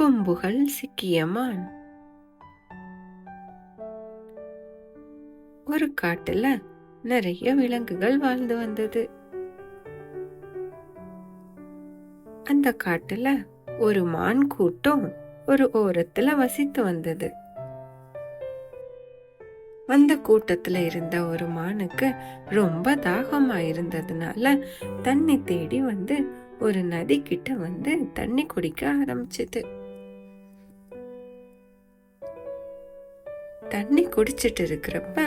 கொம்புகள் சிக்கிய மான். ஒரு காட்டுல நிறைய விலங்குகள் வாழ்ந்து வந்தது. அந்த காட்டுல ஒரு மான் கூட்டம் ஒரு ஓரத்துல வசித்து வந்தது. அந்த கூட்டத்துல இருந்த ஒரு மானுக்கு ரொம்ப தாகமா இருந்ததுனால தண்ணி தேடி வந்து ஒரு நதி கிட்ட வந்து தண்ணி குடிக்க ஆரம்பிச்சது. தண்ணி குடிச்சிட்டு இருக்கிறப்ப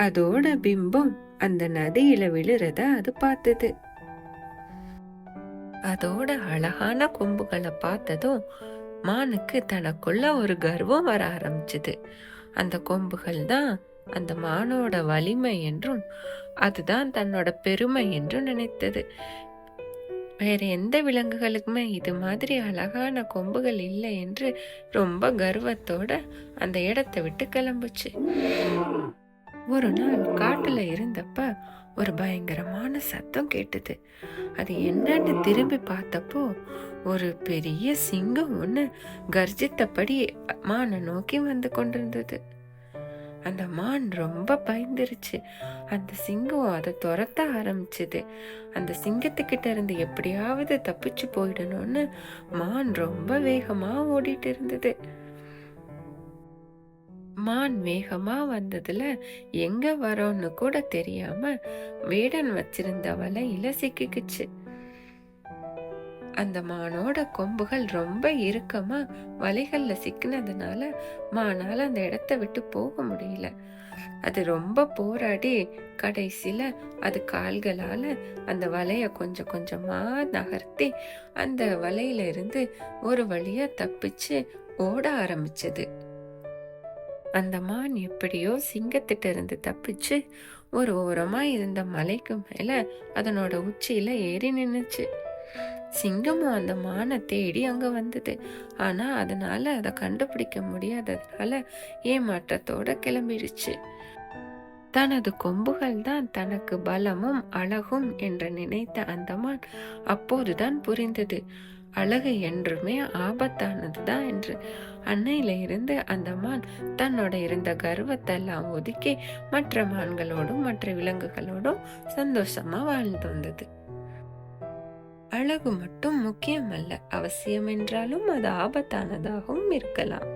அதோட பிம்பம் அந்த நதியில விழுறத அது பார்த்தது. அதோட அழகான கொம்புகளை பார்த்ததும் மானுக்கு தனக்குள்ள ஒரு கர்வம் வர ஆரம்பிச்சது. அந்த கொம்புகள் தான் அந்த மானோட வலிமை என்றும் அதுதான் தன்னோட பெருமை என்றும் நினைத்தது. வேற எந்த விலங்குகளுக்குமே இது மாதிரி அழகான கொம்புகள் இல்லை என்று ரொம்ப கர்வத்தோட அந்த இடத்தை விட்டு கிளம்புச்சு. ஒரு நாள் காட்டுல இருந்தப்ப ஒரு பயங்கரமான சத்தம் கேட்டது. அது என்னன்னு திரும்பி பார்த்தப்போ ஒரு பெரிய சிங்கம் ஒண்ணு கர்ஜித்தபடி மானை நோக்கி வந்து கொண்டிருந்தது. அந்த மான் ரொம்ப பயந்துருச்சு. அந்த சிங்கம் அதை துரத்த ஆரம்பிச்சது. அந்த சிங்கத்துக்கிட்ட இருந்து எப்படியாவது தப்பிச்சு போயிடணும்னு மான் ரொம்ப வேகமா ஓடிட்டு இருந்தது. மான் வேகமா வந்ததுல எங்க வரோன்னு கூட தெரியாம வேடன் வச்சிருந்த வலையில சிக்கிக்குச்சு. அந்த மானோட கொம்புகள் ரொம்ப இறுக்கமா வலைகள்ல சிக்கினதுனால மானால அந்த இடத்த விட்டு போக முடியல. அது ரொம்ப போராடி கடைசியில அது கால்களால அந்த வலைய கொஞ்சம் கொஞ்சமா நகர்த்தி அந்த வலையில இருந்து ஒரு வழியா தப்பிச்சு ஓட ஆரம்பிச்சது. அந்த மான் எப்படியோ சிங்கத்திட்ட இருந்து தப்பிச்சு ஒரு ஓரமா இருந்த மலைக்கு மேல அதனோட உச்சியில ஏறி நின்னுச்சு. சிங்கமும் அந்த மானை தேடி அங்க வந்தது. ஆனா அதனால அதை கண்டுபிடிக்க முடியாததுனால ஏமாற்றத்தோட கிளம்பிடுச்சு. தனது கொம்புகள் தான் தனக்கு பலமும் அழகும் என்று நினைத்த அந்த மான் அப்போதுதான் புரிந்தது அழகு என்றுமே ஆபத்தானதுதான் என்று. அன்னையில இருந்து அந்த மான் தன்னோட இருந்த கர்வத்தை எல்லாம் ஒதுக்கி மற்ற மான்களோடும் மற்ற விலங்குகளோடும் சந்தோஷமா வாழ்ந்து வந்தது. அழகு மட்டும் முக்கியம் அல்ல, அவசியம் என்றாலும் அது ஆபத்தானதாகவும் இருக்கலாம்.